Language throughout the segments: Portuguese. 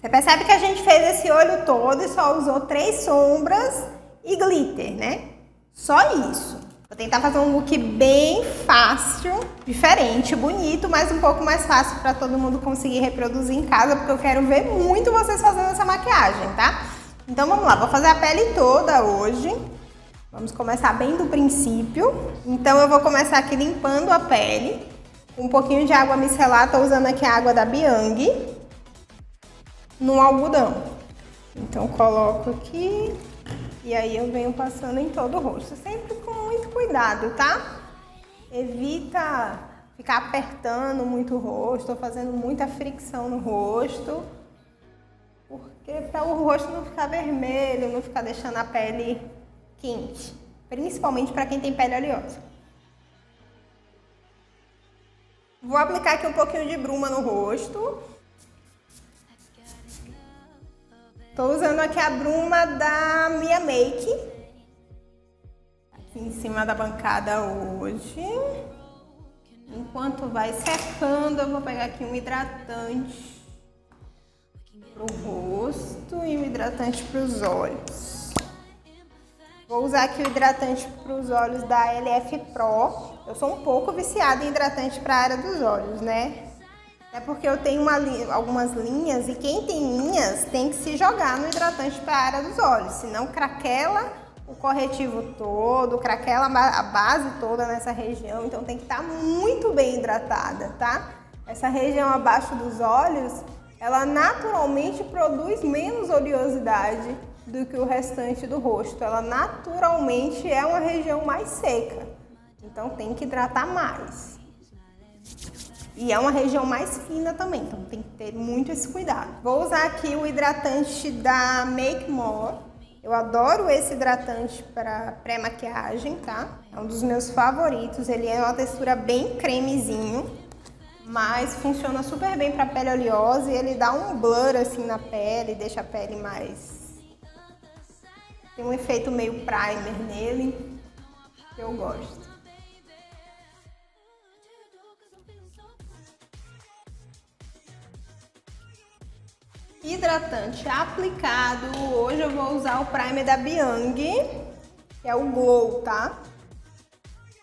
Você percebe que a gente fez esse olho todo e só usou 3 sombras e glitter, né? Só isso. Vou tentar fazer um look bem fácil, diferente, bonito, mas um pouco mais fácil para todo mundo conseguir reproduzir em casa, porque eu quero ver muito vocês fazendo essa maquiagem, tá? Então vamos lá, vou fazer a pele toda hoje. Vamos começar bem do princípio. Então eu vou começar aqui limpando a pele. Com um pouquinho de água micelar, tô usando aqui a água da Biang. No algodão. Então coloco aqui e aí eu venho passando em todo o rosto, sempre com muito cuidado, tá? Evita ficar apertando muito o rosto, ou fazendo muita fricção no rosto, porque para o rosto não ficar vermelho, não ficar deixando a pele quente, principalmente para quem tem pele oleosa. Vou aplicar aqui um pouquinho de bruma no rosto. Tô usando aqui a bruma da Mia Make, aqui em cima da bancada hoje. Enquanto vai secando, eu vou pegar aqui um hidratante pro rosto e um hidratante pros olhos. Vou usar aqui o hidratante pros olhos da LF Pro. Eu sou um pouco viciada em hidratante para a área dos olhos, né? É porque eu tenho algumas linhas e quem tem linhas tem que se jogar no hidratante para a área dos olhos, senão craquela o corretivo todo, craquela a base toda nessa região, então tem que estar muito bem hidratada, tá? Essa região abaixo dos olhos, ela naturalmente produz menos oleosidade do que o restante do rosto, ela naturalmente é uma região mais seca, então tem que hidratar mais. E é uma região mais fina também, então tem que ter muito esse cuidado. Vou usar aqui o hidratante da Make More. Eu adoro esse hidratante para pré-maquiagem, tá? É um dos meus favoritos. Ele é uma textura bem cremezinho, mas funciona super bem para pele oleosa e ele dá um blur assim na pele, deixa a pele mais... Tem um efeito meio primer nele, que eu gosto. Hidratante aplicado, hoje eu vou usar o primer da Biang, que é o Glow, tá?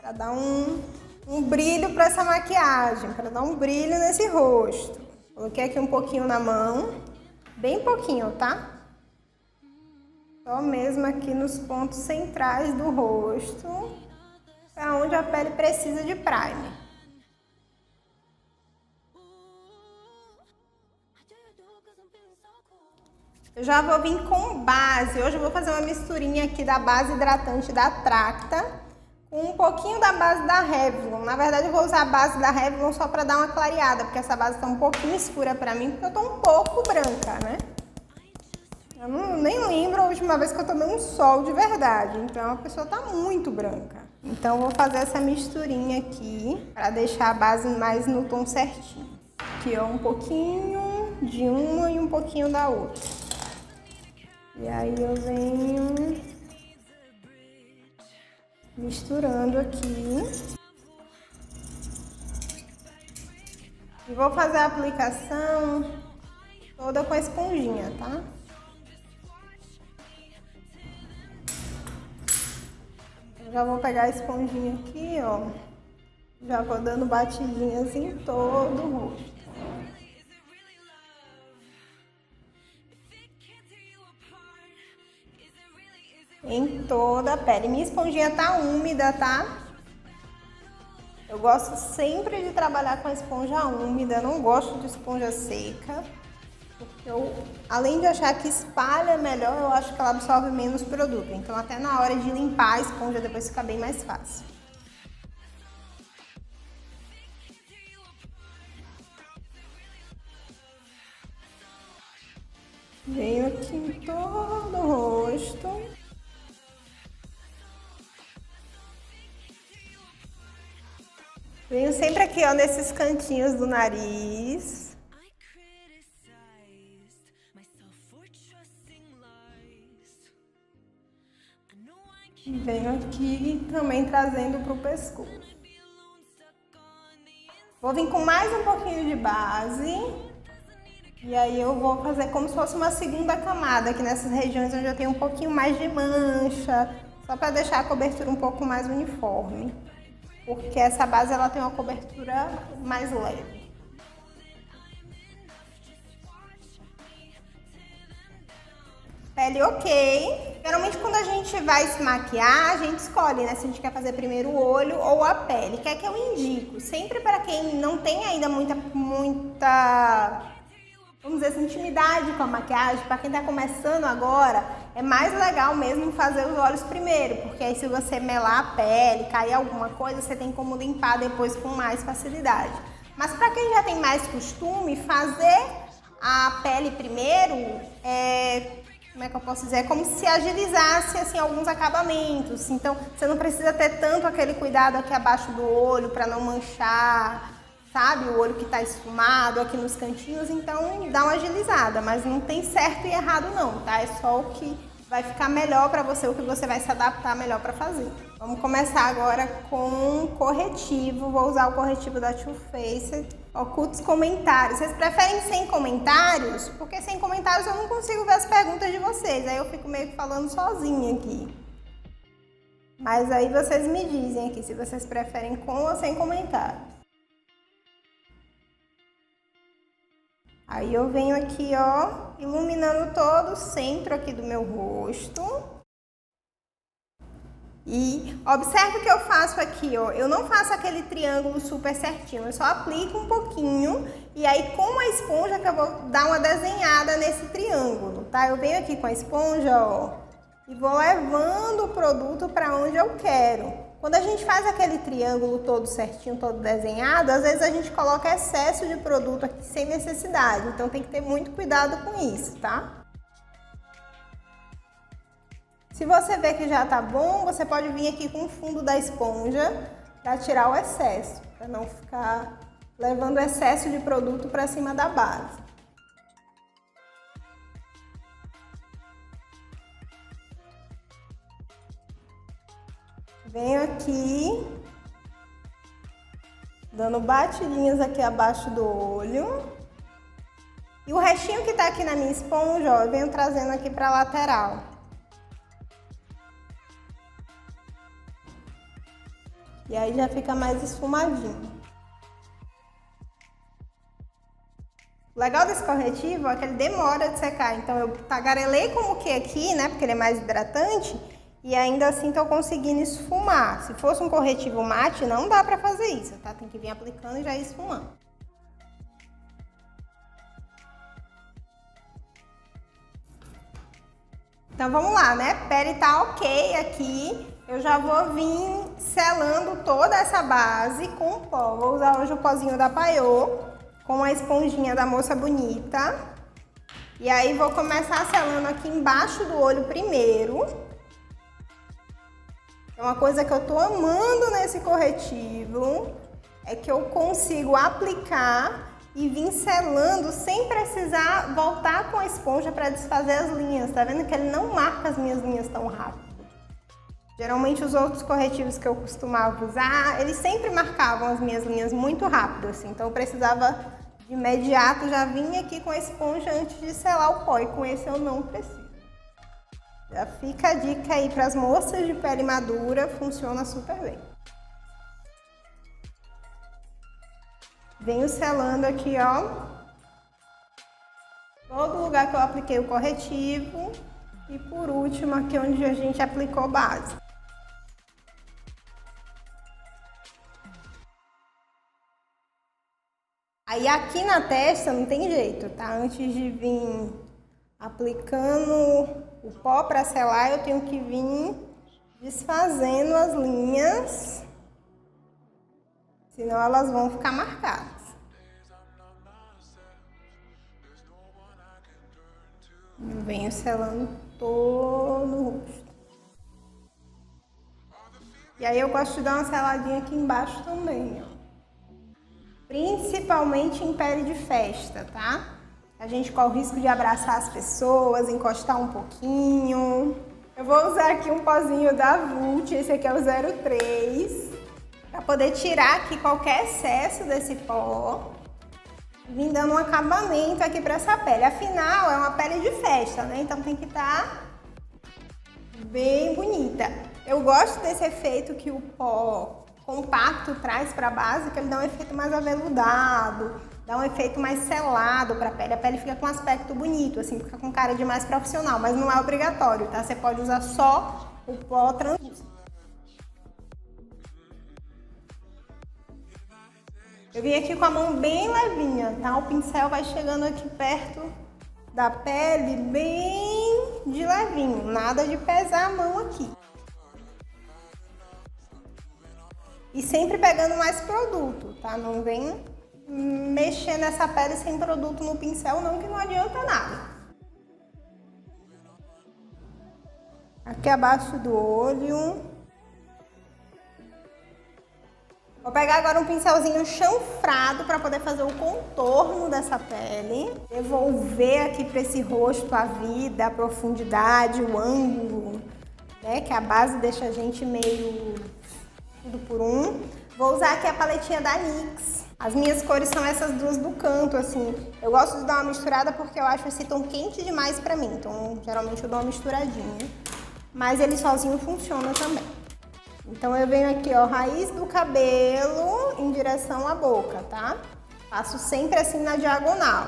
Para dar um brilho para essa maquiagem, para dar um brilho nesse rosto. Coloquei aqui um pouquinho na mão, bem pouquinho, tá? Só mesmo aqui nos pontos centrais do rosto, para onde a pele precisa de primer. Eu já vou vir com base. Hoje eu vou fazer uma misturinha aqui da base hidratante da Tracta com um pouquinho da base da Revlon. Na verdade eu vou usar a base da Revlon só para dar uma clareada, porque essa base tá um pouquinho escura pra mim, porque eu tô um pouco branca, né? Eu nem lembro a última vez que eu tomei um sol de verdade, então a pessoa tá muito branca. Então eu vou fazer essa misturinha aqui para deixar a base mais no tom certinho. Aqui ó, um pouquinho de uma e um pouquinho da outra. E aí eu venho misturando aqui. E vou fazer a aplicação toda com a esponjinha, tá? Eu já vou pegar a esponjinha aqui, ó. Já vou dando batidinhas em todo o rosto. Em toda a pele. Minha esponjinha tá úmida, tá? Eu gosto sempre de trabalhar com a esponja úmida, não gosto de esponja seca. Porque eu, além de achar que espalha melhor, eu acho que ela absorve menos produto. Então até na hora de limpar a esponja depois fica bem mais fácil. Venho aqui em todo o rosto. Venho sempre aqui, ó, nesses cantinhos do nariz. E venho aqui também trazendo pro pescoço. Vou vir com mais um pouquinho de base. E aí eu vou fazer como se fosse uma segunda camada aqui nessas regiões onde eu tenho um pouquinho mais de mancha, só para deixar a cobertura um pouco mais uniforme, porque essa base ela tem uma cobertura mais leve. Pele ok. Geralmente quando a gente vai se maquiar, a gente escolhe, né? Se a gente quer fazer primeiro o olho ou a pele. Que é que eu indico? Sempre para quem não tem ainda muita, vamos dizer assim, intimidade com a maquiagem, para quem tá começando agora, é mais legal mesmo fazer os olhos primeiro, porque aí se você melar a pele, cair alguma coisa, você tem como limpar depois com mais facilidade. Mas para quem já tem mais costume, fazer a pele primeiro como é que eu posso dizer? É como se agilizasse assim alguns acabamentos. Então, você não precisa ter tanto aquele cuidado aqui abaixo do olho para não manchar, sabe? O olho que tá esfumado aqui nos cantinhos, então dá uma agilizada, mas não tem certo e errado não, tá? É só o que vai ficar melhor para você, o que você vai se adaptar melhor para fazer. Vamos começar agora com corretivo. Vou usar o corretivo da Too Faced. Oculta os comentários. Vocês preferem sem comentários? Porque sem comentários eu não consigo ver as perguntas de vocês. Aí eu fico meio que falando sozinha aqui. Mas aí vocês me dizem aqui se vocês preferem com ou sem comentários. Aí eu venho aqui, ó, iluminando todo o centro aqui do meu rosto. E observe o que eu faço aqui, ó. Eu não faço aquele triângulo super certinho, eu só aplico um pouquinho e aí com a esponja que eu vou dar uma desenhada nesse triângulo, tá? Eu venho aqui com a esponja, ó, e vou levando o produto para onde eu quero. Quando a gente faz aquele triângulo todo certinho, todo desenhado, às vezes a gente coloca excesso de produto aqui sem necessidade, então tem que ter muito cuidado com isso, tá? Se você vê que já tá bom, você pode vir aqui com o fundo da esponja para tirar o excesso, para não ficar levando excesso de produto para cima da base. Venho aqui, dando batidinhas aqui abaixo do olho. E o restinho que tá aqui na minha esponja, ó, eu venho trazendo aqui para a lateral. E aí já fica mais esfumadinho. O legal desse corretivo é que ele demora de secar. Então eu tagarelei como que aqui, né, porque ele é mais hidratante. E ainda assim tô conseguindo esfumar. Se fosse um corretivo mate, não dá pra fazer isso, tá? Tem que vir aplicando e já ir esfumando. Então vamos lá, né? Pele tá ok aqui. Eu já vou vir selando toda essa base com o pó. Vou usar hoje o pozinho da Paiô com a esponjinha da Moça Bonita. E aí vou começar selando aqui embaixo do olho primeiro. Uma coisa que eu tô amando nesse corretivo é que eu consigo aplicar e vir selando sem precisar voltar com a esponja para desfazer as linhas. Tá vendo que ele não marca as minhas linhas tão rápido? Geralmente os outros corretivos que eu costumava usar, eles sempre marcavam as minhas linhas muito rápido, assim. Então eu precisava de imediato já vir aqui com a esponja antes de selar o pó. E com esse eu não preciso. Já fica a dica aí para as moças de pele madura, funciona super bem. Venho selando aqui, ó, todo lugar que eu apliquei o corretivo e por último aqui onde a gente aplicou base. Aí aqui na testa não tem jeito, tá? Antes de vir aplicando o pó para selar, eu tenho que vir desfazendo as linhas, senão elas vão ficar marcadas. Eu venho selando todo o rosto. E aí eu gosto de dar uma seladinha aqui embaixo também, ó. Principalmente em pele de festa, tá? A gente corre o risco de abraçar as pessoas, encostar um pouquinho. Eu vou usar aqui um pozinho da Vult, esse aqui é o 03, para poder tirar aqui qualquer excesso desse pó. Vim dando um acabamento aqui pra essa pele. Afinal, é uma pele de festa, né? Então tem que estar bem bonita. Eu gosto desse efeito que o pó compacto traz pra base, que ele dá um efeito mais aveludado, dá um efeito mais selado pra pele. A pele fica com um aspecto bonito, assim, fica com cara de mais profissional, mas não é obrigatório, tá? Você pode usar só o pó translúcido. Eu vim aqui com a mão bem levinha, tá? O pincel vai chegando aqui perto da pele bem de levinho, nada de pesar a mão aqui. E sempre pegando mais produto, tá? Não vem mexer nessa pele sem produto no pincel não, que não adianta nada. Aqui abaixo do olho. Vou pegar agora um pincelzinho chanfrado para poder fazer o contorno dessa pele. Devolver aqui para esse rosto a vida, a profundidade, o ângulo, né? Que a base deixa a gente meio tudo por um. Vou usar aqui a paletinha da NYX. As minhas cores são essas duas do canto, assim. Eu gosto de dar uma misturada porque eu acho esse tom quente demais pra mim. Então, geralmente eu dou uma misturadinha. Mas ele sozinho funciona também. Então, eu venho aqui, ó, raiz do cabelo em direção à boca, tá? Faço sempre assim na diagonal.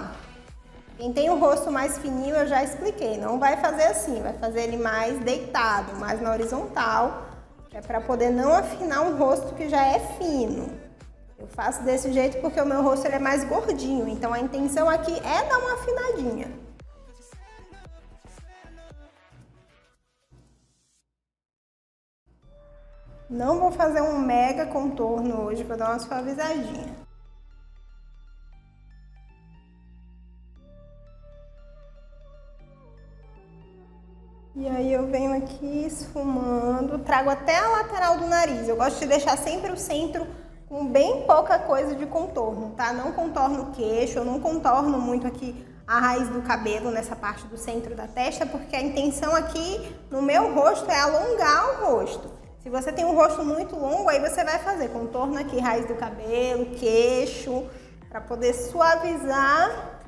Quem tem o rosto mais fininho, eu já expliquei. Não vai fazer assim, vai fazer ele mais deitado, mais na horizontal. É pra poder não afinar um rosto que já é fino. Eu faço desse jeito porque o meu rosto ele é mais gordinho, então a intenção aqui é dar uma afinadinha. Não vou fazer um mega contorno hoje, vou dar uma suavizadinha. E aí eu venho aqui esfumando, trago até a lateral do nariz. Eu gosto de deixar sempre o centro com bem pouca coisa de contorno, tá? Não contorno o queixo, eu não contorno muito aqui a raiz do cabelo nessa parte do centro da testa, porque a intenção aqui no meu rosto é alongar o rosto. Se você tem um rosto muito longo, aí você vai fazer contorno aqui, raiz do cabelo, queixo, para poder suavizar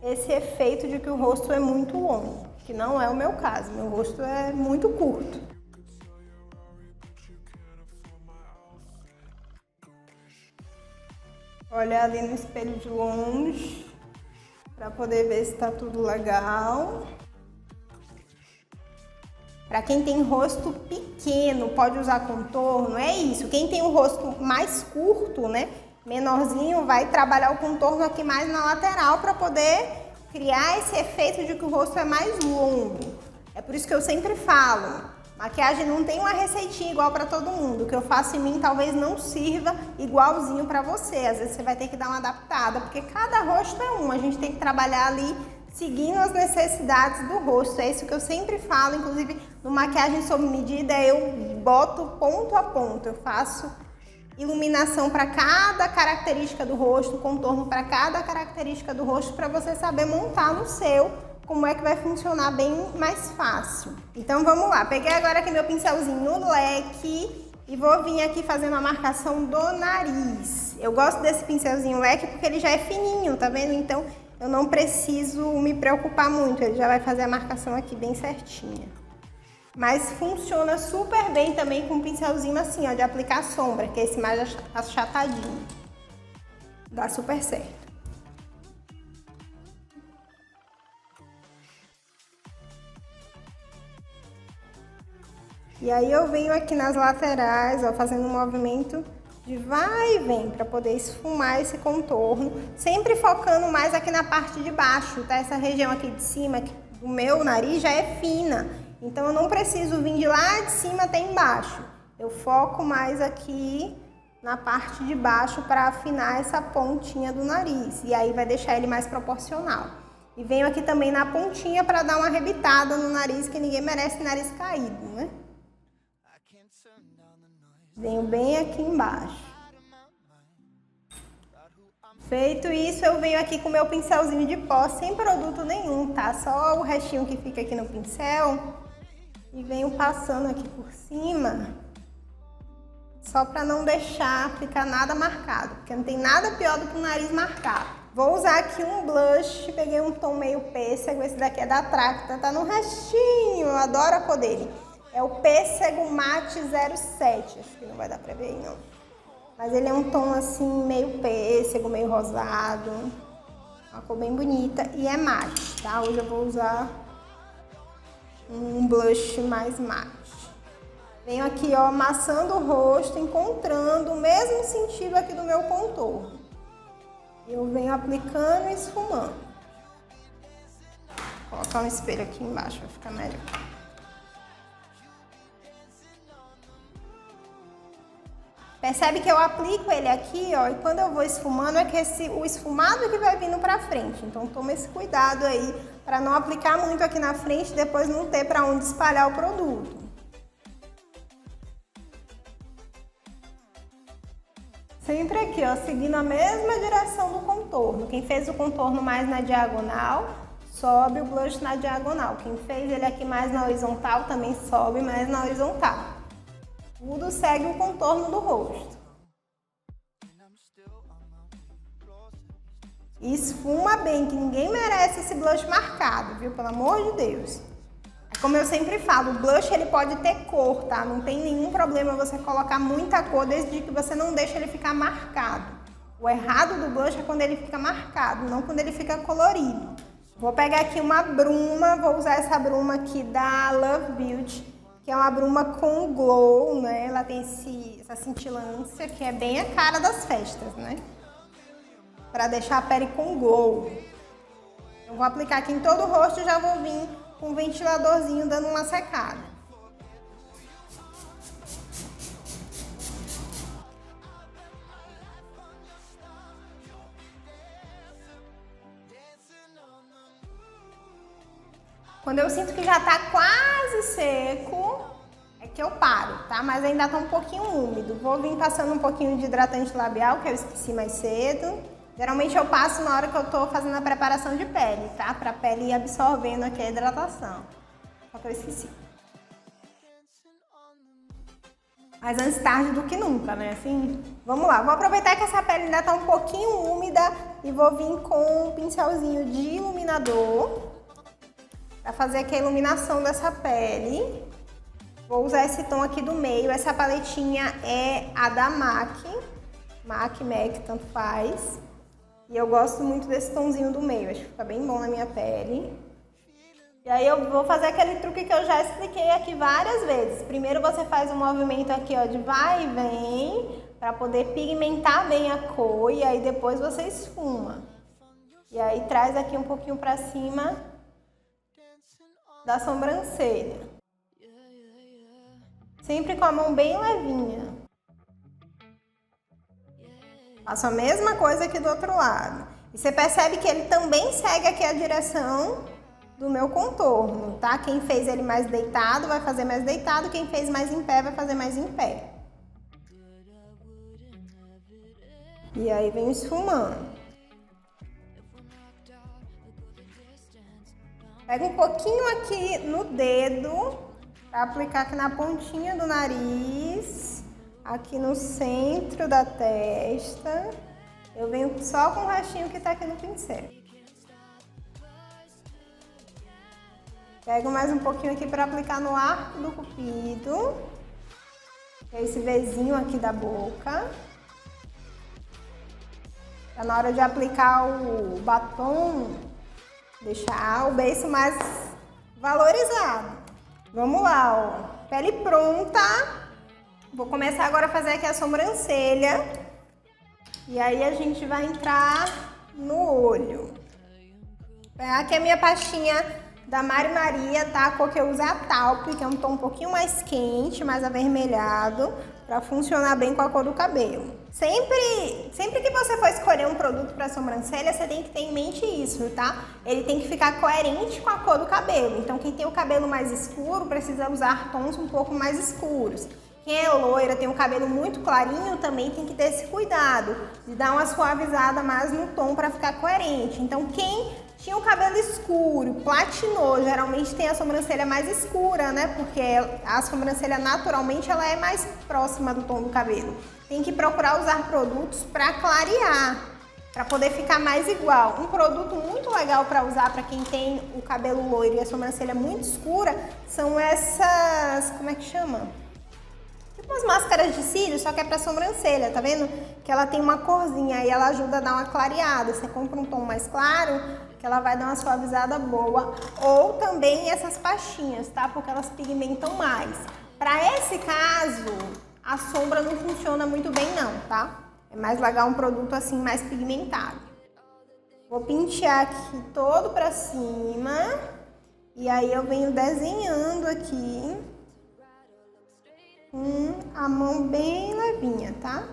esse efeito de que o rosto é muito longo, que não é o meu caso, meu rosto é muito curto. Olhar ali no espelho de longe, para poder ver se tá tudo legal. Para quem tem rosto pequeno, pode usar contorno, é isso. Quem tem o rosto mais curto, né, menorzinho, vai trabalhar o contorno aqui mais na lateral para poder criar esse efeito de que o rosto é mais longo. É por isso que eu sempre falo, maquiagem não tem uma receitinha igual para todo mundo. O que eu faço em mim talvez não sirva igualzinho para você. Às vezes você vai ter que dar uma adaptada, porque cada rosto é um. A gente tem que trabalhar ali seguindo as necessidades do rosto. É isso que eu sempre falo, inclusive no maquiagem sob medida eu boto ponto a ponto. Eu faço iluminação para cada característica do rosto, contorno para cada característica do rosto, para você saber montar no seu como é que vai funcionar bem mais fácil. Então vamos lá, peguei agora aqui meu pincelzinho no leque e vou vir aqui fazendo a marcação do nariz. Eu gosto desse pincelzinho leque porque ele já é fininho, tá vendo? Então eu não preciso me preocupar muito, ele já vai fazer a marcação aqui bem certinha. Mas funciona super bem também com um pincelzinho assim, ó, de aplicar sombra, que é esse mais achatadinho. Dá super certo. E aí eu venho aqui nas laterais, ó, fazendo um movimento de vai e vem para poder esfumar esse contorno, sempre focando mais aqui na parte de baixo, tá? Essa região aqui de cima do meu nariz já é fina, então eu não preciso vir de lá de cima até embaixo. Eu foco mais aqui na parte de baixo para afinar essa pontinha do nariz, e aí vai deixar ele mais proporcional. E venho aqui também na pontinha para dar uma arrebitada no nariz, que ninguém merece nariz caído, né? Venho bem aqui embaixo. Feito isso, eu venho aqui com o meu pincelzinho de pó, sem produto nenhum, tá? Só o restinho que fica aqui no pincel. E venho passando aqui por cima, só pra não deixar ficar nada marcado, porque não tem nada pior do que o nariz marcado. Vou usar aqui um blush, peguei um tom meio pêssego, esse daqui é da Tracta, tá no restinho, eu adoro a cor dele. É o Pêssego Mate 07, acho que não vai dar pra ver aí não. Mas ele é um tom assim, meio pêssego, meio rosado. Uma cor bem bonita e é mate, tá? Hoje eu vou usar um blush mais mate. Venho aqui, ó, amassando o rosto, encontrando o mesmo sentido aqui do meu contorno. Eu venho aplicando e esfumando. Vou colocar um espelho aqui embaixo, vai ficar melhor. Percebe que eu aplico ele aqui, ó, e quando eu vou esfumando é que o esfumado que vai vindo pra frente. Então toma esse cuidado aí para não aplicar muito aqui na frente e depois não ter para onde espalhar o produto. Sempre aqui, ó, seguindo a mesma direção do contorno. Quem fez o contorno mais na diagonal, sobe o blush na diagonal. Quem fez ele aqui mais na horizontal, também sobe mais na horizontal. Tudo segue o contorno do rosto. E esfuma bem, que ninguém merece esse blush marcado, viu? Pelo amor de Deus. Como eu sempre falo, o blush ele pode ter cor, tá? Não tem nenhum problema você colocar muita cor, desde que você não deixe ele ficar marcado. O errado do blush é quando ele fica marcado, não quando ele fica colorido. Vou pegar aqui uma bruma, vou usar essa bruma aqui da Love Beauty, que é uma bruma com glow, né? Ela tem essa cintilância que é bem a cara das festas, né? Pra deixar a pele com glow. Eu vou aplicar aqui em todo o rosto e já vou vir com um ventiladorzinho dando uma secada. Quando eu sinto que já tá quase seco, é que eu paro, tá? Mas ainda tá um pouquinho úmido. Vou vir passando um pouquinho de hidratante labial, que eu esqueci mais cedo. Geralmente eu passo na hora que eu tô fazendo a preparação de pele, tá? Pra pele ir absorvendo aqui a hidratação. Só que eu esqueci. Mas antes tarde do que nunca, né? Assim, vamos lá. Vou aproveitar que essa pele ainda tá um pouquinho úmida e vou vir com um pincelzinho de iluminador para fazer aqui a iluminação dessa pele. Vou usar esse tom aqui do meio. Essa paletinha é a da MAC, tanto faz. E eu gosto muito desse tomzinho do meio, acho que fica bem bom na minha pele. E aí eu vou fazer aquele truque que eu já expliquei aqui várias vezes. Primeiro você faz um movimento aqui, ó, de vai e vem, para poder pigmentar bem a cor, e aí depois você esfuma. E aí traz aqui um pouquinho pra cima da sobrancelha. Sempre com a mão bem levinha. Faço a mesma coisa aqui do outro lado. E você percebe que ele também segue aqui a direção do meu contorno, tá? Quem fez ele mais deitado vai fazer mais deitado, quem fez mais em pé vai fazer mais em pé. E aí vem esfumando. Pega um pouquinho aqui no dedo, para aplicar aqui na pontinha do nariz, aqui no centro da testa. Eu venho só com o restinho que tá aqui no pincel. Pego mais um pouquinho aqui para aplicar no arco do cupido, que é esse Vzinho aqui da boca. Pra na hora de aplicar o batom, deixar o beiço mais valorizado. Vamos lá, ó. Pele pronta. Vou começar agora a fazer aqui a sobrancelha. E aí a gente vai entrar no olho. Aqui é a minha pastinha da Mari Maria, tá? A cor que eu uso é a Taupe, que é um tom um pouquinho mais quente, mais avermelhado, pra funcionar bem com a cor do cabelo. Sempre que você for escolher um produto para sobrancelha, você tem que ter em mente isso, tá? Ele tem que ficar coerente com a cor do cabelo. Então, quem tem o cabelo mais escuro precisa usar tons um pouco mais escuros. Quem é loira, tem o cabelo muito clarinho, também tem que ter esse cuidado de dar uma suavizada mais no tom para ficar coerente. Então, quem tinha o cabelo escuro, platinou, geralmente tem a sobrancelha mais escura, né? Porque a sobrancelha naturalmente ela é mais próxima do tom do cabelo. Tem que procurar usar produtos para clarear. para poder ficar mais igual. Um produto muito legal para usar para quem tem o cabelo loiro e a sobrancelha muito escura são essas, como é que chama? Tipo umas máscaras de cílios, só que é para sobrancelha, tá vendo? Que ela tem uma corzinha e ela ajuda a dar uma clareada. Você compra um tom mais claro, que ela vai dar uma suavizada boa. Ou também essas pastinhas, tá? Porque elas pigmentam mais. Para esse caso, a sombra não funciona muito bem não, tá? É mais legal um produto assim mais pigmentado. Vou pentear aqui todo pra cima. E aí eu venho desenhando aqui com a mão bem levinha, tá?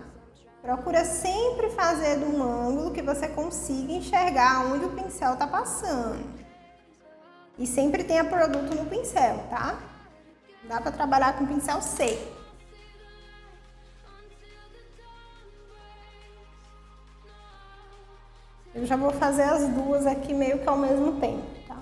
Procura sempre fazer de um ângulo que você consiga enxergar onde o pincel tá passando. E sempre tenha produto no pincel, tá? Dá pra trabalhar com pincel seco. Eu já vou fazer as duas aqui meio que ao mesmo tempo, tá?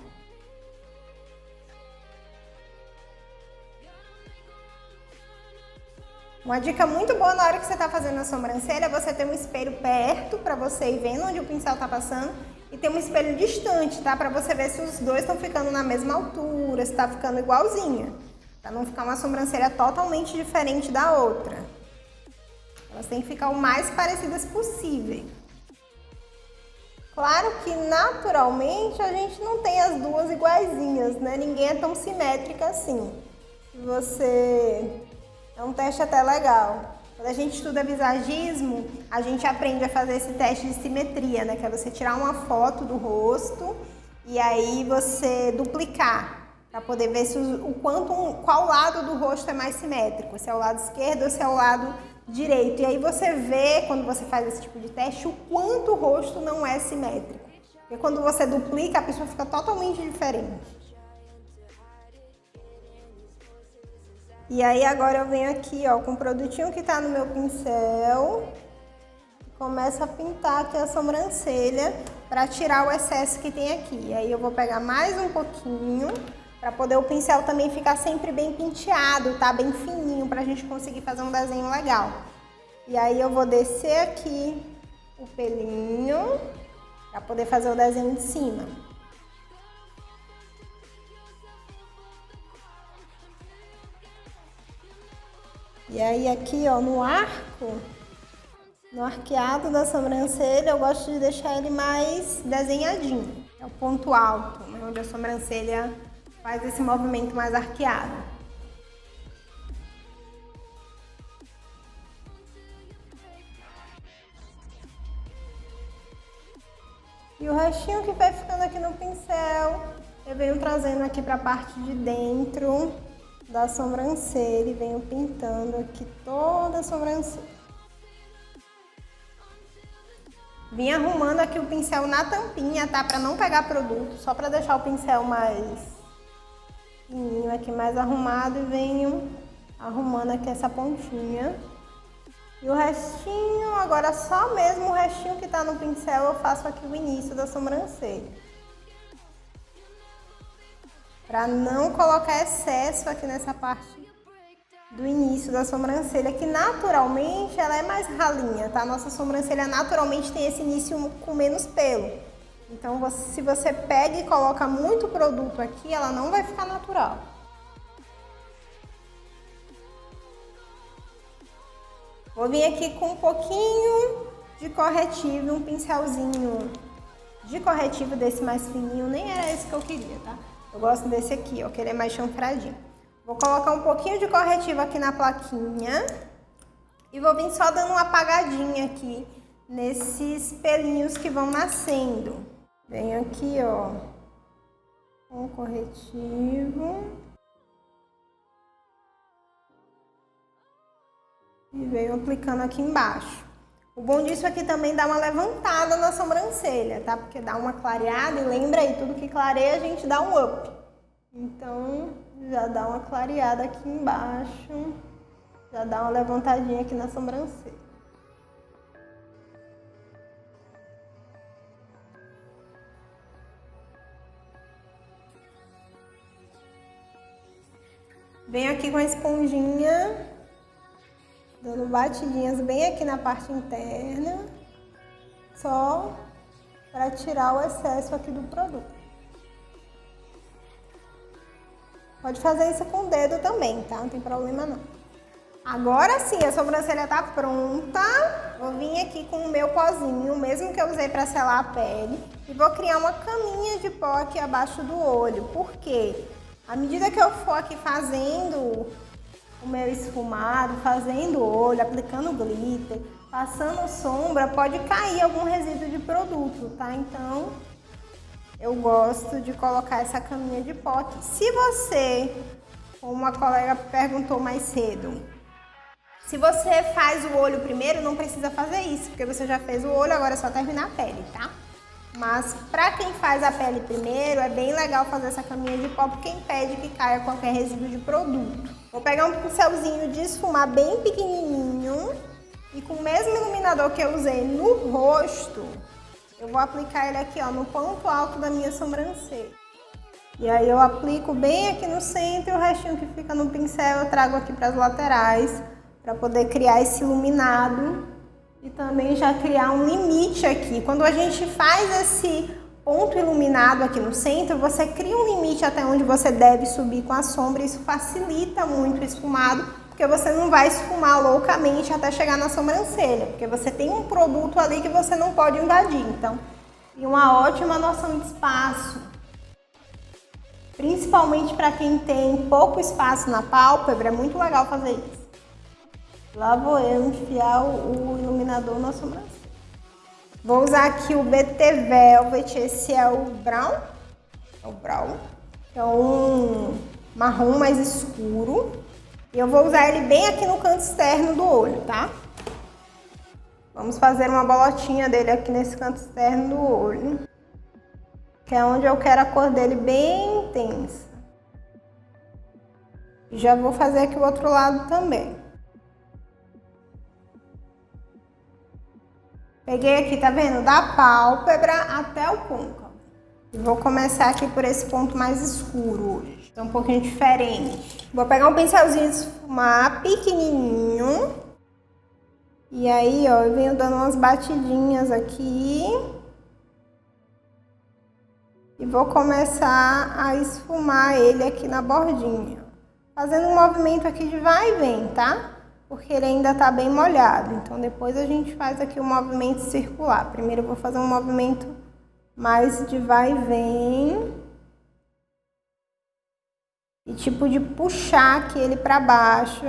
Uma dica muito boa na hora que você tá fazendo a sobrancelha é você ter um espelho perto pra você ir vendo onde o pincel tá passando e ter um espelho distante, tá? Pra você ver se os dois estão ficando na mesma altura, se tá ficando igualzinha. Pra não ficar uma sobrancelha totalmente diferente da outra. Elas têm que ficar o mais parecidas possível. Claro que naturalmente a gente não tem as duas iguaizinhas, né? Ninguém é tão simétrica assim. É um teste até legal. Quando a gente estuda visagismo, a gente aprende a fazer esse teste de simetria, né? Que é você tirar uma foto do rosto e aí você duplicar para poder ver se qual lado do rosto é mais simétrico, se é o lado esquerdo ou se é o lado direito. E aí você vê, quando você faz esse tipo de teste, o quanto o rosto não é simétrico. Porque quando você duplica, a pessoa fica totalmente diferente. E aí agora eu venho aqui, ó, com o produtinho que tá no meu pincel. Começo a pintar aqui a sobrancelha para tirar o excesso que tem aqui. E aí eu vou pegar mais um pouquinho, para poder o pincel também ficar sempre bem penteado, tá? Bem fininho, pra gente conseguir fazer um desenho legal. E aí eu vou descer aqui o pelinho, para poder fazer o desenho de cima. E aí aqui, ó, no arqueado da sobrancelha, eu gosto de deixar ele mais desenhadinho. É o ponto alto, né, onde a sobrancelha faz esse movimento mais arqueado. E o restinho que vai ficando aqui no pincel, eu venho trazendo aqui para a parte de dentro da sobrancelha e venho pintando aqui toda a sobrancelha. Vim arrumando aqui o pincel na tampinha, tá? Para não pegar produto, só para deixar o pincel mais fininho aqui, mais arrumado, e venho arrumando aqui essa pontinha. E o restinho, agora só mesmo o restinho que tá no pincel, eu faço aqui o início da sobrancelha. Para não colocar excesso aqui nessa parte do início da sobrancelha, que naturalmente ela é mais ralinha, tá? Nossa sobrancelha naturalmente tem esse início com menos pelo. Então, se você pega e coloca muito produto aqui, ela não vai ficar natural. Vou vir aqui com um pouquinho de corretivo, um pincelzinho de corretivo desse mais fininho, nem era esse que eu queria, tá? Eu gosto desse aqui, ó, que ele é mais chanfradinho. Vou colocar um pouquinho de corretivo aqui na plaquinha e vou vir só dando uma apagadinha aqui nesses pelinhos que vão nascendo. Venho aqui, ó, com o corretivo e venho aplicando aqui embaixo. O bom disso aqui também dá uma levantada na sobrancelha, tá? Porque dá uma clareada e lembra aí, tudo que clareia a gente dá um up. Então, já dá uma clareada aqui embaixo, já dá uma levantadinha aqui na sobrancelha. Venho aqui com a esponjinha, dando batidinhas bem aqui na parte interna, só para tirar o excesso aqui do produto. Pode fazer isso com o dedo também, tá? Não tem problema não. Agora sim, a sobrancelha tá pronta. Vou vir aqui com o meu pozinho, o mesmo que eu usei para selar a pele. E vou criar uma caminha de pó aqui abaixo do olho. Por quê? À medida que eu for aqui fazendo o meu esfumado, fazendo o olho, aplicando glitter, passando sombra, pode cair algum resíduo de produto, tá? Então, eu gosto de colocar essa caminha de pó aqui. Se você, como uma colega perguntou mais cedo, se você faz o olho primeiro, não precisa fazer isso, porque você já fez o olho, agora é só terminar a pele, tá? Mas pra quem faz a pele primeiro, é bem legal fazer essa caminha de pó, porque impede que caia qualquer resíduo de produto. Vou pegar um pincelzinho de esfumar bem pequenininho e com o mesmo iluminador que eu usei no rosto, eu vou aplicar ele aqui, ó, no ponto alto da minha sobrancelha. E aí eu aplico bem aqui no centro e o restinho que fica no pincel eu trago aqui para as laterais, para poder criar esse iluminado e também já criar um limite aqui. Quando a gente faz esse ponto iluminado aqui no centro, você cria um limite até onde você deve subir com a sombra. Isso facilita muito o esfumado, porque você não vai esfumar loucamente até chegar na sobrancelha, porque você tem um produto ali que você não pode invadir. Então, tem uma ótima noção de espaço, principalmente para quem tem pouco espaço na pálpebra, é muito legal fazer isso. Lá vou eu enfiar o iluminador na sobrancelha. Vou usar aqui o BT Velvet, esse é o Brown. É o Brown. É um marrom mais escuro. E eu vou usar ele bem aqui no canto externo do olho, tá? Vamos fazer uma bolotinha dele aqui nesse canto externo do olho, que é onde eu quero a cor dele bem intensa. Já vou fazer aqui o outro lado também. Peguei aqui, tá vendo? Da pálpebra até o côncavo. E vou começar aqui por esse ponto mais escuro hoje. É um pouquinho diferente. Vou pegar um pincelzinho de esfumar pequenininho. E aí, ó, eu venho dando umas batidinhas aqui. E vou começar a esfumar ele aqui na bordinha. Fazendo um movimento aqui de vai e vem, tá? Porque ele ainda tá bem molhado. Então, depois a gente faz aqui o movimento circular. Primeiro eu vou fazer um movimento mais de vai e vem. E tipo de puxar aqui ele pra baixo,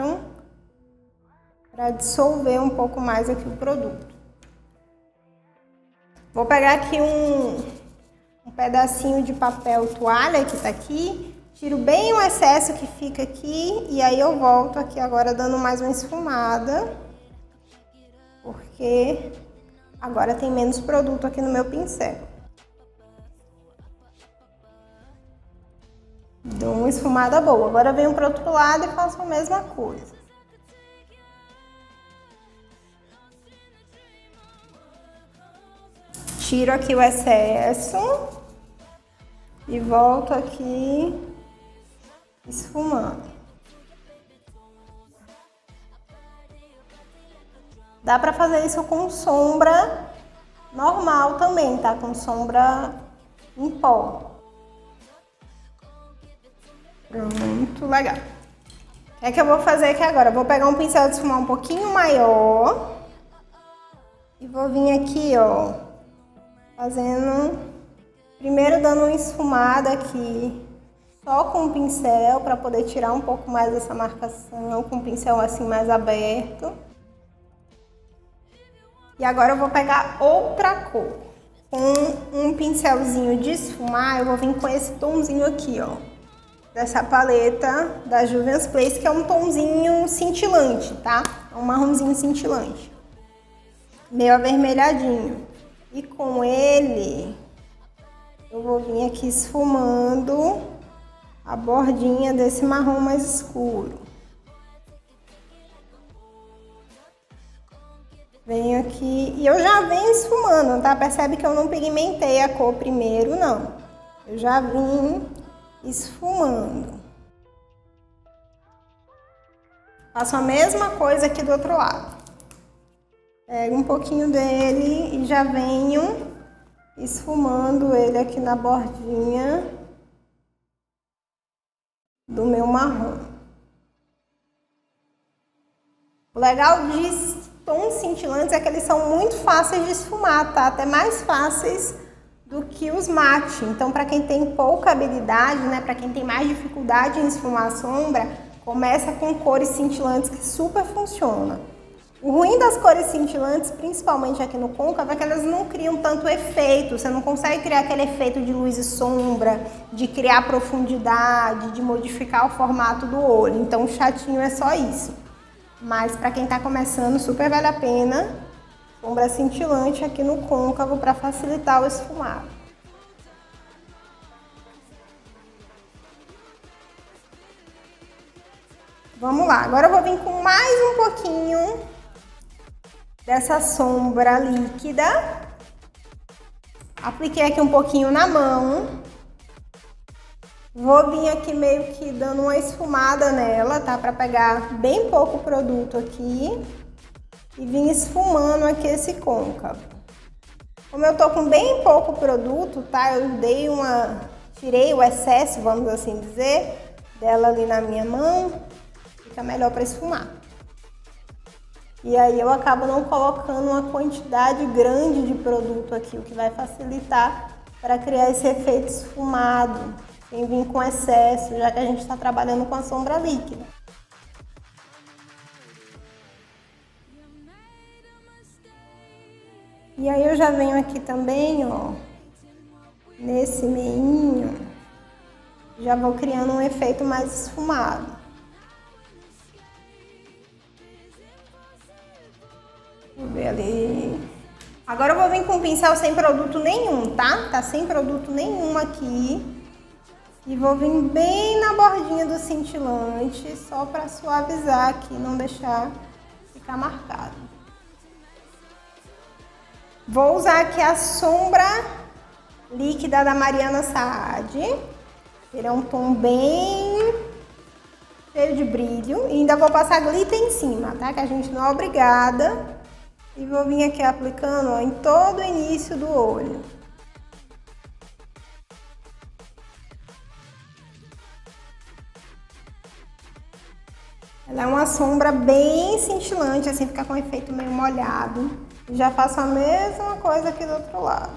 para dissolver um pouco mais aqui o produto. Vou pegar aqui um pedacinho de papel toalha que tá aqui. Tiro bem o excesso que fica aqui e aí eu volto aqui agora dando mais uma esfumada, porque agora tem menos produto aqui no meu pincel. Dou uma esfumada boa. Agora venho para o outro lado e faço a mesma coisa. Tiro aqui o excesso e volto aqui esfumando. Dá pra fazer isso com sombra normal também, tá? Com sombra em pó. Pronto, legal. O que eu vou fazer aqui agora? Eu vou pegar um pincel de esfumar um pouquinho maior e vou vir aqui, ó, fazendo, primeiro dando uma esfumada aqui, só com o pincel, para poder tirar um pouco mais dessa marcação, com o pincel assim mais aberto. E agora eu vou pegar outra cor. Com um pincelzinho de esfumar, eu vou vir com esse tomzinho aqui, ó, dessa paleta da Juvia's Place, que é um tomzinho cintilante, tá? É um marronzinho cintilante, meio avermelhadinho. E com ele, eu vou vir aqui esfumando a bordinha desse marrom mais escuro. Venho aqui e eu já venho esfumando, tá? Percebe que eu não pigmentei a cor primeiro, não. Eu já vim esfumando. Faço a mesma coisa aqui do outro lado. Pego um pouquinho dele e já venho esfumando ele aqui na bordinha do meu marrom. O legal de tons cintilantes é que eles são muito fáceis de esfumar, tá? Até mais fáceis do que os mate. Então, para quem tem pouca habilidade, né? Para quem tem mais dificuldade em esfumar a sombra, começa com cores cintilantes que super funcionam. O ruim das cores cintilantes, principalmente aqui no côncavo, é que elas não criam tanto efeito. Você não consegue criar aquele efeito de luz e sombra, de criar profundidade, de modificar o formato do olho. Então, o chatinho é só isso. Mas para quem está começando, super vale a pena. Sombra cintilante aqui no côncavo para facilitar o esfumado. Vamos lá, agora eu vou vir com mais um pouquinho dessa sombra líquida. Apliquei aqui um pouquinho na mão. Vou vir aqui meio que dando uma esfumada nela, tá? Pra pegar bem pouco produto aqui. E vim esfumando aqui esse côncavo. Como eu tô com bem pouco produto, tá? Eu tirei o excesso, vamos assim dizer, dela ali na minha mão. Fica melhor para esfumar. E aí eu acabo não colocando uma quantidade grande de produto aqui, o que vai facilitar para criar esse efeito esfumado, sem vir com excesso, já que a gente está trabalhando com a sombra líquida. E aí eu já venho aqui também, ó, nesse meinho, já vou criando um efeito mais esfumado. Vou ver ali. Agora eu vou vir com o pincel sem produto nenhum, tá? Tá sem produto nenhum aqui. E vou vir bem na bordinha do cintilante, só pra suavizar aqui, não deixar ficar marcado. Vou usar aqui a sombra líquida da Mariana Saad. Ele é um tom bem cheio de brilho. E ainda vou passar glitter em cima, tá? Que a gente não é obrigada. E vou vir aqui aplicando, ó, em todo o início do olho. Ela é uma sombra bem cintilante, assim, fica com um efeito meio molhado. E já faço a mesma coisa aqui do outro lado.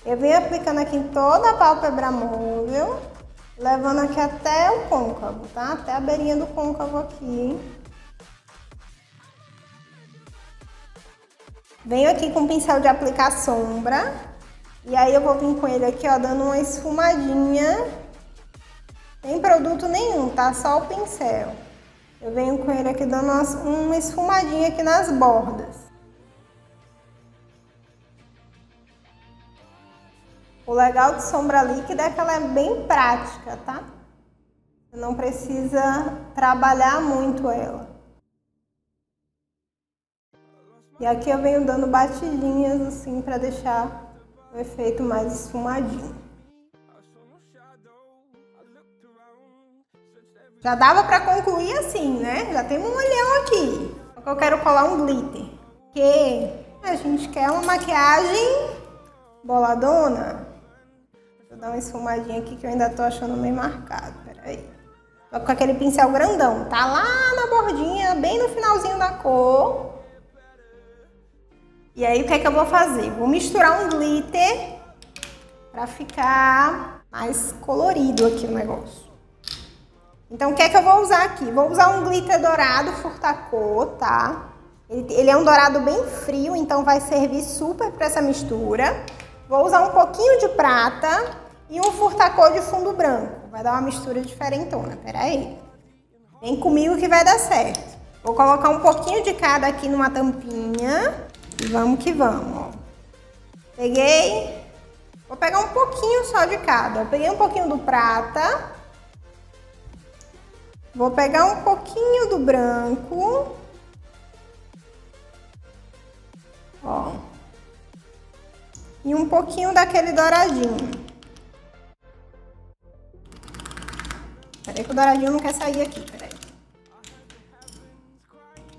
Eu venho aplicando aqui em toda a pálpebra móvel, levando aqui até o côncavo, tá? Até a beirinha do côncavo aqui. Venho aqui com o pincel de aplicar sombra. E aí eu vou vir com ele aqui, ó, dando uma esfumadinha. Sem produto nenhum, tá? Só o pincel. Eu venho com ele aqui dando uma esfumadinha aqui nas bordas. O legal de sombra líquida é que ela é bem prática, tá? Você não precisa trabalhar muito ela. E aqui eu venho dando batidinhas assim para deixar o efeito mais esfumadinho. Já dava para concluir assim, né? Já temos um olhão aqui. Só que eu quero colar um glitter. Porque a gente quer uma maquiagem boladona. Vou dar uma esfumadinha aqui que eu ainda tô achando meio marcado. Peraí. Tô com aquele pincel grandão. Tá lá na bordinha, bem no finalzinho da cor. E aí o que é que eu vou fazer? Vou misturar um glitter para ficar mais colorido aqui o negócio. Então o que é que eu vou usar aqui? Vou usar um glitter dourado furtacô, tá? Ele é um dourado bem frio, então vai servir super para essa mistura. Vou usar um pouquinho de prata e um furtacô de fundo branco. Vai dar uma mistura diferentona, peraí. Vem comigo que vai dar certo. Vou colocar um pouquinho de cada aqui numa tampinha. E vamos que vamos, ó. Peguei, vou pegar um pouquinho só de cada. Eu peguei um pouquinho do prata. Vou pegar um pouquinho do branco. Ó. E um pouquinho daquele douradinho. Peraí que o douradinho não quer sair aqui, peraí.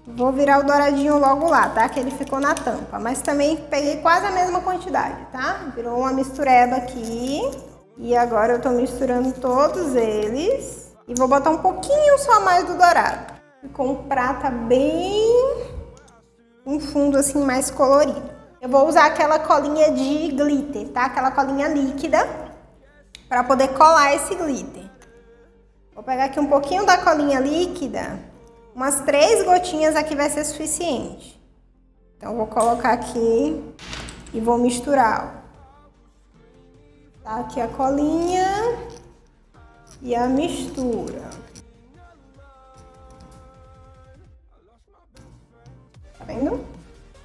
Vou virar o douradinho logo lá, tá? Que ele ficou na tampa. Mas também peguei quase a mesma quantidade, tá? Virou uma mistureba aqui. E agora eu tô misturando todos eles. E vou botar um pouquinho só mais do dourado. Ficou um prata bem... um fundo assim mais colorido. Eu vou usar aquela colinha de glitter, tá? Aquela colinha líquida. Pra poder colar esse glitter. Vou pegar aqui um pouquinho da colinha líquida. Umas 3 gotinhas aqui vai ser suficiente. Então, vou colocar aqui e vou misturar. Ó. Tá aqui a colinha e a mistura. Tá vendo?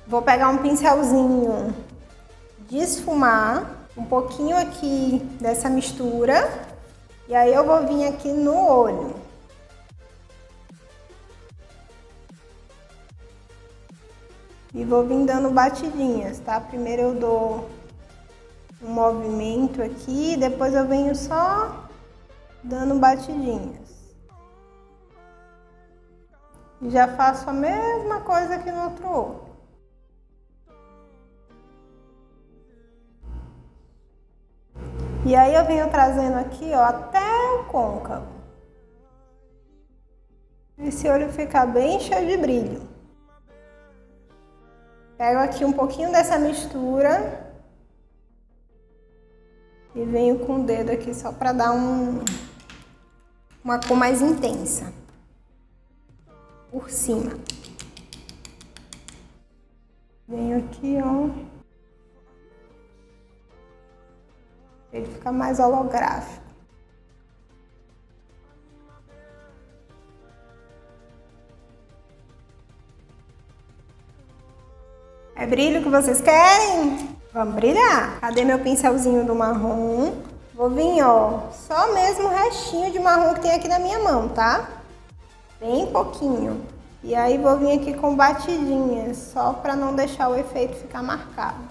Vou pegar um pincelzinho de esfumar, um pouquinho aqui dessa mistura. E aí, eu vou vir aqui no olho. E vou vir dando batidinhas, tá? Primeiro eu dou um movimento aqui, depois eu venho só dando batidinhas. E já faço a mesma coisa aqui no outro olho. E aí eu venho trazendo aqui, ó, até o côncavo. Esse olho fica bem cheio de brilho. Pego aqui um pouquinho dessa mistura e venho com o dedo aqui só para dar uma cor mais intensa por cima. Venho aqui, ó. Ele fica mais holográfico. É brilho que vocês querem? Vamos brilhar. Cadê meu pincelzinho do marrom? Vou vir, ó, só mesmo o restinho de marrom que tem aqui na minha mão, tá? Bem pouquinho. E aí vou vir aqui com batidinhas, só pra não deixar o efeito ficar marcado.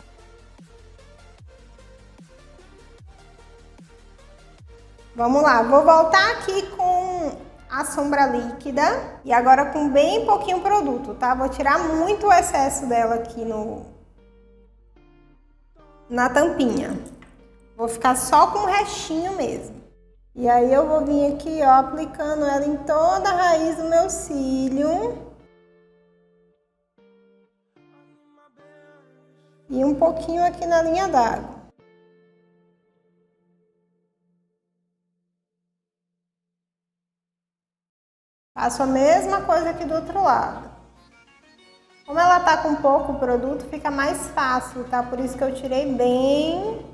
Vamos lá, vou voltar aqui com a sombra líquida e agora com bem pouquinho produto, tá? Vou tirar muito o excesso dela aqui na tampinha. Vou ficar só com o restinho mesmo. E aí eu vou vir aqui, ó, aplicando ela em toda a raiz do meu cílio. E um pouquinho aqui na linha d'água. Faço a mesma coisa aqui do outro lado. Como ela tá com pouco produto, fica mais fácil, tá? Por isso que eu tirei bem.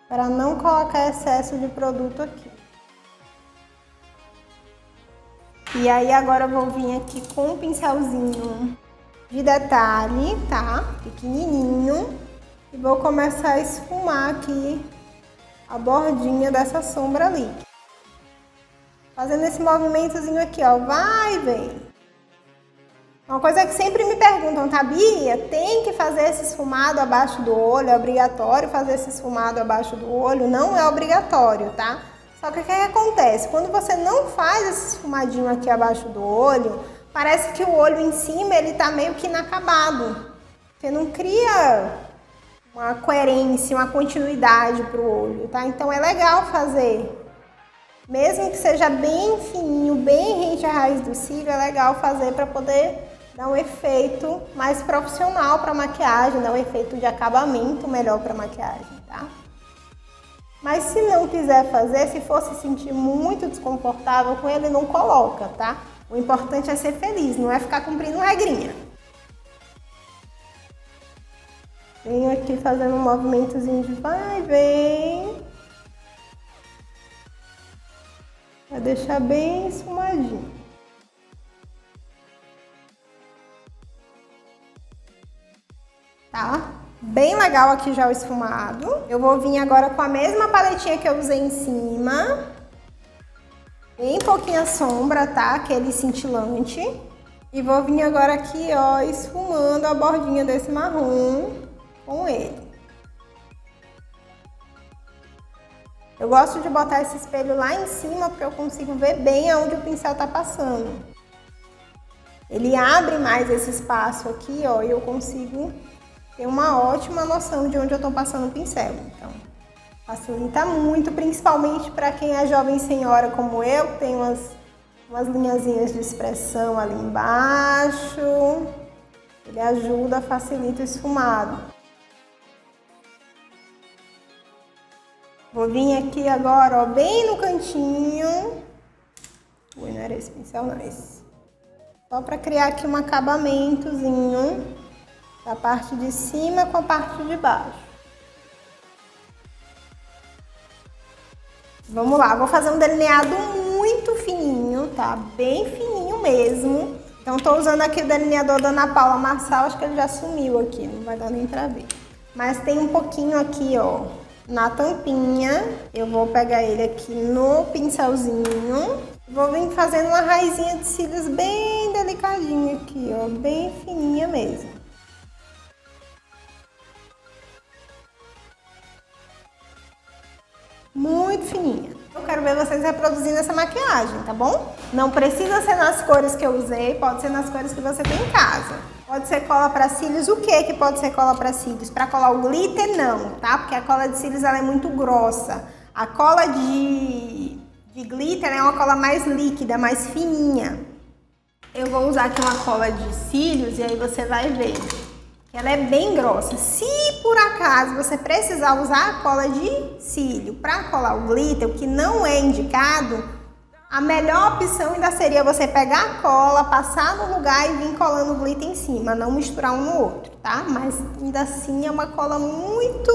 Para não colocar excesso de produto aqui. E aí agora eu vou vir aqui com um pincelzinho de detalhe, tá? Pequenininho. E vou começar a esfumar aqui a bordinha dessa sombra líquida. Fazendo esse movimentozinho aqui, ó, vai e vem. Uma coisa que sempre me perguntam, tá, Bia? Tem que fazer esse esfumado abaixo do olho? É obrigatório fazer esse esfumado abaixo do olho? Não é obrigatório, tá? Só que o que acontece? Quando você não faz esse esfumadinho aqui abaixo do olho, parece que o olho em cima, ele tá meio que inacabado. Você não cria uma coerência, uma continuidade pro olho, tá? Então é legal fazer. Mesmo que seja bem fininho, bem rente à raiz do cílio, é legal fazer para poder dar um efeito mais profissional para a maquiagem, dar um efeito de acabamento melhor para a maquiagem, tá? Mas se não quiser fazer, se for se sentir muito desconfortável com ele, não coloca, tá? O importante é ser feliz, não é ficar cumprindo regrinha. Venho aqui fazendo um movimentozinho de vai e vem. Vai deixar bem esfumadinho. Tá? Bem legal aqui já o esfumado. Eu vou vir agora com a mesma paletinha que eu usei em cima. Bem pouquinha sombra, tá? Aquele cintilante. E vou vir agora aqui, ó, esfumando a bordinha desse marrom com ele. Eu gosto de botar esse espelho lá em cima porque eu consigo ver bem aonde o pincel tá passando. Ele abre mais esse espaço aqui, ó, e eu consigo ter uma ótima noção de onde eu tô passando o pincel. Então, facilita muito, principalmente para quem é jovem senhora como eu, que tem umas linhazinhas de expressão ali embaixo. Ele ajuda, facilita o esfumado. Vou vir aqui agora, ó, bem no cantinho. Ui, não era esse pincel, não, esse. Só para criar aqui um acabamentozinho da parte de cima com a parte de baixo. Vamos lá, vou fazer um delineado muito fininho, tá? Bem fininho mesmo. Então, tô usando aqui o delineador da Ana Paula Marçal, acho que ele já sumiu aqui, não vai dar nem pra ver. Mas tem um pouquinho aqui, ó, na tampinha. Eu vou pegar ele aqui no pincelzinho. Vou vir fazendo uma raizinha de cílios bem delicadinha aqui, ó, bem fininha mesmo. Muito fininha. Eu quero ver vocês reproduzindo essa maquiagem, tá bom? Não precisa ser nas cores que eu usei, pode ser nas cores que você tem em casa. Pode ser cola para cílios, o que pode ser cola para cílios? Para colar o glitter, não, tá? Porque a cola de cílios ela é muito grossa. A cola de glitter é uma cola mais líquida, mais fininha. Eu vou usar aqui uma cola de cílios e aí você vai ver. Ela é bem grossa. Se por acaso você precisar usar a cola de cílio para colar o glitter, o que não é indicado, a melhor opção ainda seria você pegar a cola, passar no lugar e vir colando o glitter em cima, não misturar um no outro, tá? Mas ainda assim é uma cola muito,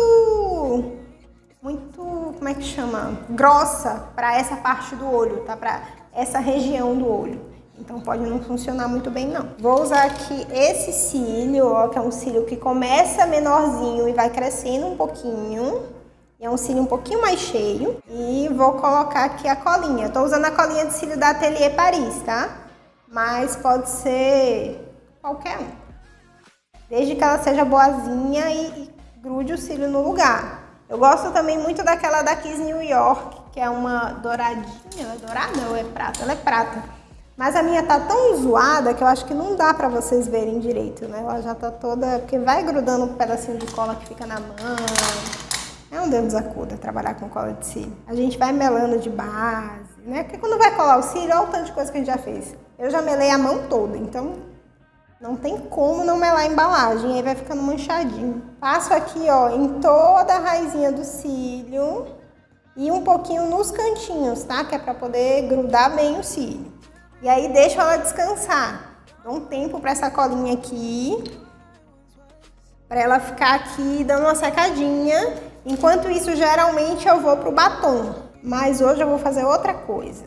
como é que chama? Grossa para essa parte do olho, tá? Para essa região do olho. Então pode não funcionar muito bem não. Vou usar aqui esse cílio, ó, que é um cílio que começa menorzinho e vai crescendo um pouquinho. É um cílio um pouquinho mais cheio. E vou colocar aqui a colinha. Tô usando a colinha de cílio da Atelier Paris, tá? Mas pode ser qualquer um. Desde que ela seja boazinha e grude o cílio no lugar. Eu gosto também muito daquela da Kiss New York, que é uma douradinha. Ela é dourada ou é prata? Ela é prata. Mas a minha tá tão zoada que eu acho que não dá pra vocês verem direito, né? Ela já tá toda... Porque vai grudando um pedacinho de cola que fica na mão. É um Deus nos acuda trabalhar com cola de cílio. A gente vai melando de base, né? Porque quando vai colar o cílio, olha o tanto de coisa que a gente já fez. Eu já melei a mão toda, então não tem como não melar a embalagem. Aí vai ficando manchadinho. Passo aqui, ó, em toda a raizinha do cílio e um pouquinho nos cantinhos, tá? Que é pra poder grudar bem o cílio. E aí deixo ela descansar. Dou um tempo para essa colinha aqui, para ela ficar aqui dando uma secadinha. Enquanto isso, geralmente eu vou pro batom. Mas hoje eu vou fazer outra coisa.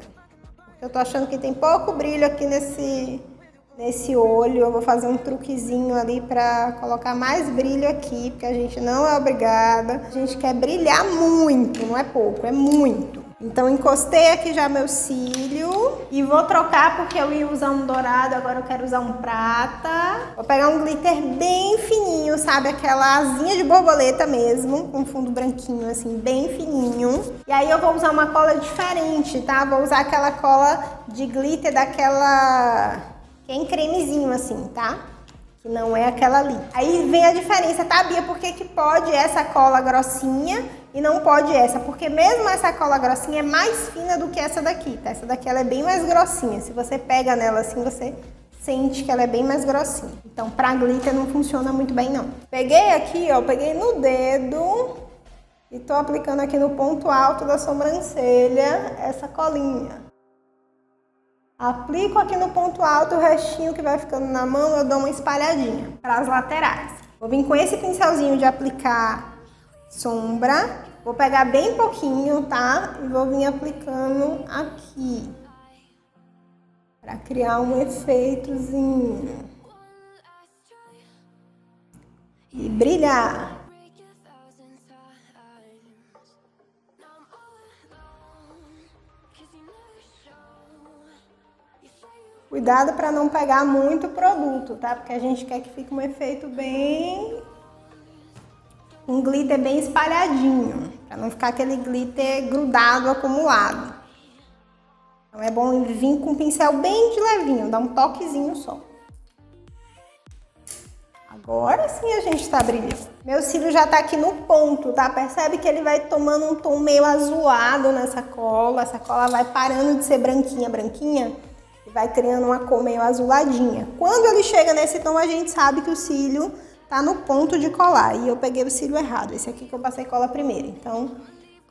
Eu tô achando que tem pouco brilho aqui nesse olho. Eu vou fazer um truquezinho ali para colocar mais brilho aqui, porque a gente não é obrigada. A gente quer brilhar muito, não é pouco, é muito. Então, encostei aqui já meu cílio e vou trocar porque eu ia usar um dourado, agora eu quero usar um prata. Vou pegar um glitter bem fininho, sabe? Aquela asinha de borboleta mesmo, com fundo branquinho, assim, bem fininho. E aí eu vou usar uma cola diferente, tá? Vou usar aquela cola de glitter daquela... que é em cremezinho, assim, tá? Que não é aquela ali. Aí vem a diferença, tá, Bia? Por que pode essa cola grossinha e não pode essa? Porque mesmo essa cola grossinha é mais fina do que essa daqui, tá? Essa daqui ela é bem mais grossinha. Se você pega nela assim, você sente que ela é bem mais grossinha. Então, pra glitter não funciona muito bem, não. Peguei aqui, ó, peguei no dedo e tô aplicando aqui no ponto alto da sobrancelha essa colinha. Aplico aqui no ponto alto, o restinho que vai ficando na mão, eu dou uma espalhadinha para as laterais. Vou vir com esse pincelzinho de aplicar sombra, vou pegar bem pouquinho, tá? E vou vir aplicando aqui, para criar um efeitozinho. E brilhar. Cuidado para não pegar muito produto, tá? Porque a gente quer que fique um efeito bem... um glitter bem espalhadinho. para não ficar aquele glitter grudado, acumulado. Então é bom vir com um pincel bem de levinho, dar um toquezinho só. Agora sim a gente tá brilhando. Meu cílio já tá aqui no ponto, tá? Percebe que ele vai tomando um tom meio azulado nessa cola. Essa cola vai parando de ser branquinha, branquinha, e vai criando uma cor meio azuladinha. Quando ele chega nesse tom, a gente sabe que o cílio tá no ponto de colar. E eu peguei o cílio errado, esse aqui que eu passei cola primeiro. Então,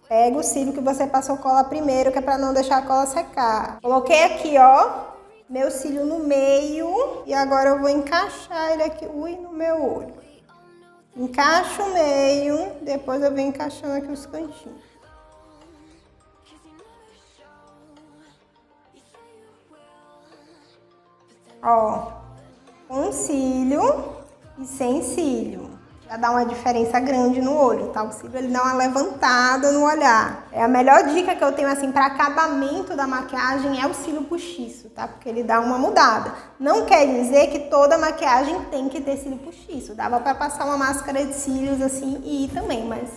pega o cílio que você passou cola primeiro, que é pra não deixar a cola secar. Coloquei aqui, ó, meu cílio no meio. E agora eu vou encaixar ele aqui, no meu olho. Encaixo o meio, depois eu venho encaixando aqui os cantinhos. Ó, com cílio e sem cílio. Já dá uma diferença grande no olho, tá? O cílio ele dá uma levantada no olhar. É a melhor dica que eu tenho assim para acabamento da maquiagem é o cílio postiço, tá? Porque ele dá uma mudada. Não quer dizer que toda maquiagem tem que ter cílio postiço. Dava para passar uma máscara de cílios assim e ir também, mas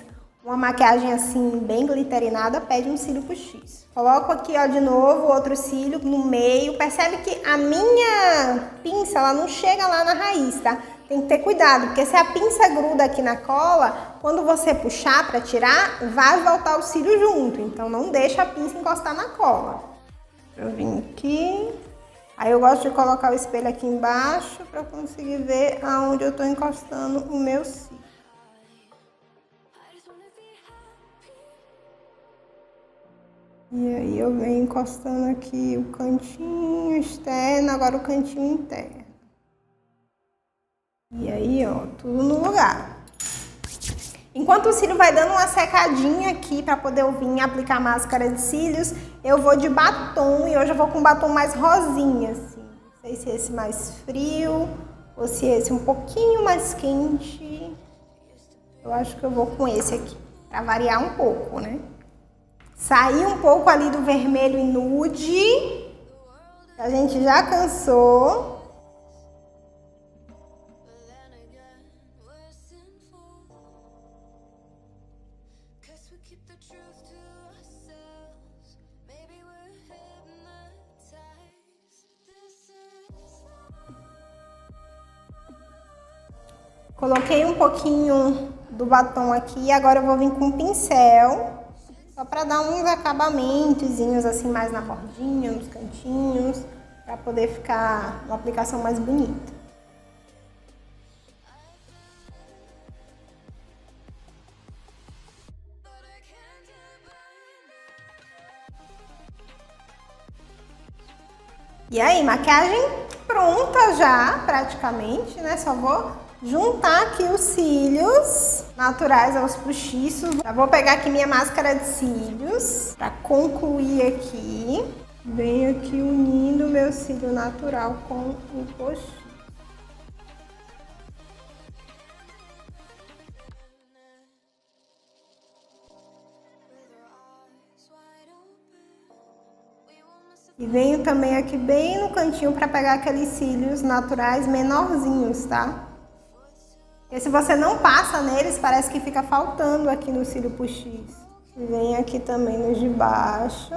uma maquiagem assim bem glitterinada pede um cílio postiço. Coloco aqui, ó, de novo outro cílio no meio. Percebe que a minha pinça ela não chega lá na raiz, tá? Tem que ter cuidado, porque se a pinça gruda aqui na cola, quando você puxar para tirar, vai voltar o cílio junto. Então não deixa a pinça encostar na cola. Eu vim aqui. Aí eu gosto de colocar o espelho aqui embaixo para conseguir ver aonde eu tô encostando o meu cílio. E aí eu venho encostando aqui o cantinho externo, agora o cantinho interno. E aí, ó, tudo no lugar. Enquanto o cílio vai dando uma secadinha aqui para poder eu vir aplicar a máscara de cílios, eu vou de batom e hoje eu vou com um batom mais rosinha, assim. Não sei se esse mais frio ou se esse um pouquinho mais quente. Eu acho que eu vou com esse aqui, para variar um pouco, né? Sair um pouco ali do vermelho e nude, que a gente já cansou. Coloquei um pouquinho do batom aqui e agora eu vou vir com um pincel, só para dar uns acabamentozinhos assim mais na bordinha, nos cantinhos, para poder ficar uma aplicação mais bonita. E aí, maquiagem pronta já, praticamente, né? Só vou juntar aqui os cílios naturais aos postiços. Já vou pegar aqui minha máscara de cílios para concluir aqui. Venho aqui unindo o meu cílio natural com o postiço. E venho também aqui bem no cantinho para pegar aqueles cílios naturais menorzinhos, tá? E se você não passa neles, parece que fica faltando aqui no cílio postiço. E venho aqui também nos de baixo.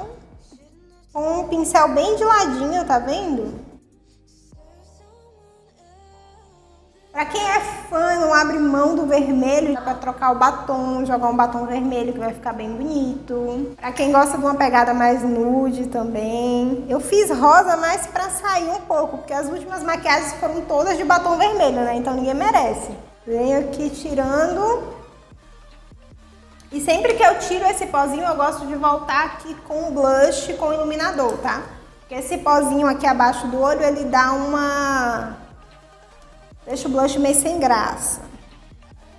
Com um pincel bem de ladinho, tá vendo? Pra quem é fã, não abre mão do vermelho, dá pra trocar o batom, jogar um batom vermelho que vai ficar bem bonito. Pra quem gosta de uma pegada mais nude também. Eu fiz rosa mais pra sair um pouco, porque as últimas maquiagens foram todas de batom vermelho, né? Então ninguém merece. Venho aqui tirando. E sempre que eu tiro esse pozinho, eu gosto de voltar aqui com o blush, com o iluminador, tá? Porque esse pozinho aqui abaixo do olho, ele dá uma... deixa o blush meio sem graça.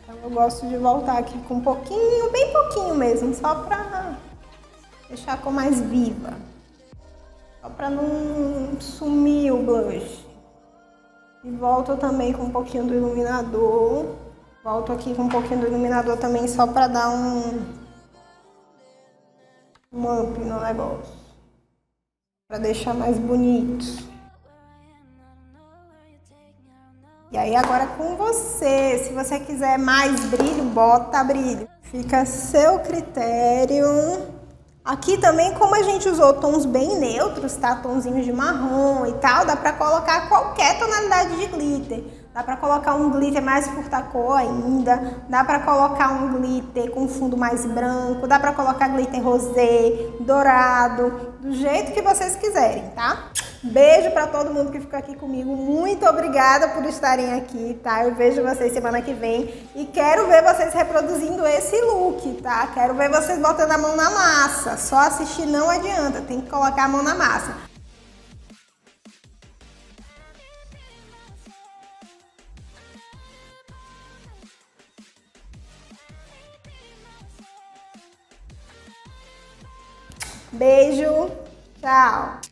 Então eu gosto de voltar aqui com um pouquinho, bem pouquinho mesmo, só pra deixar a cor mais viva. Só pra não sumir o blush. E volto também com um pouquinho do iluminador. Volto aqui com um pouquinho do iluminador também, só pra dar um up no negócio. Pra deixar mais bonito. E aí agora com você, se você quiser mais brilho, bota brilho. Fica a seu critério. Aqui também, como a gente usou tons bem neutros, tá? Tonzinhos de marrom e tal, dá pra colocar qualquer tonalidade de glitter. Dá pra colocar um glitter mais furta-cor ainda, dá pra colocar um glitter com fundo mais branco, dá pra colocar glitter rosé, dourado, do jeito que vocês quiserem, tá? Beijo pra todo mundo que ficou aqui comigo, muito obrigada por estarem aqui, tá? Eu vejo vocês semana que vem e quero ver vocês reproduzindo esse look, tá? Quero ver vocês botando a mão na massa, só assistir não adianta, tem que colocar a mão na massa. Beijo, tchau!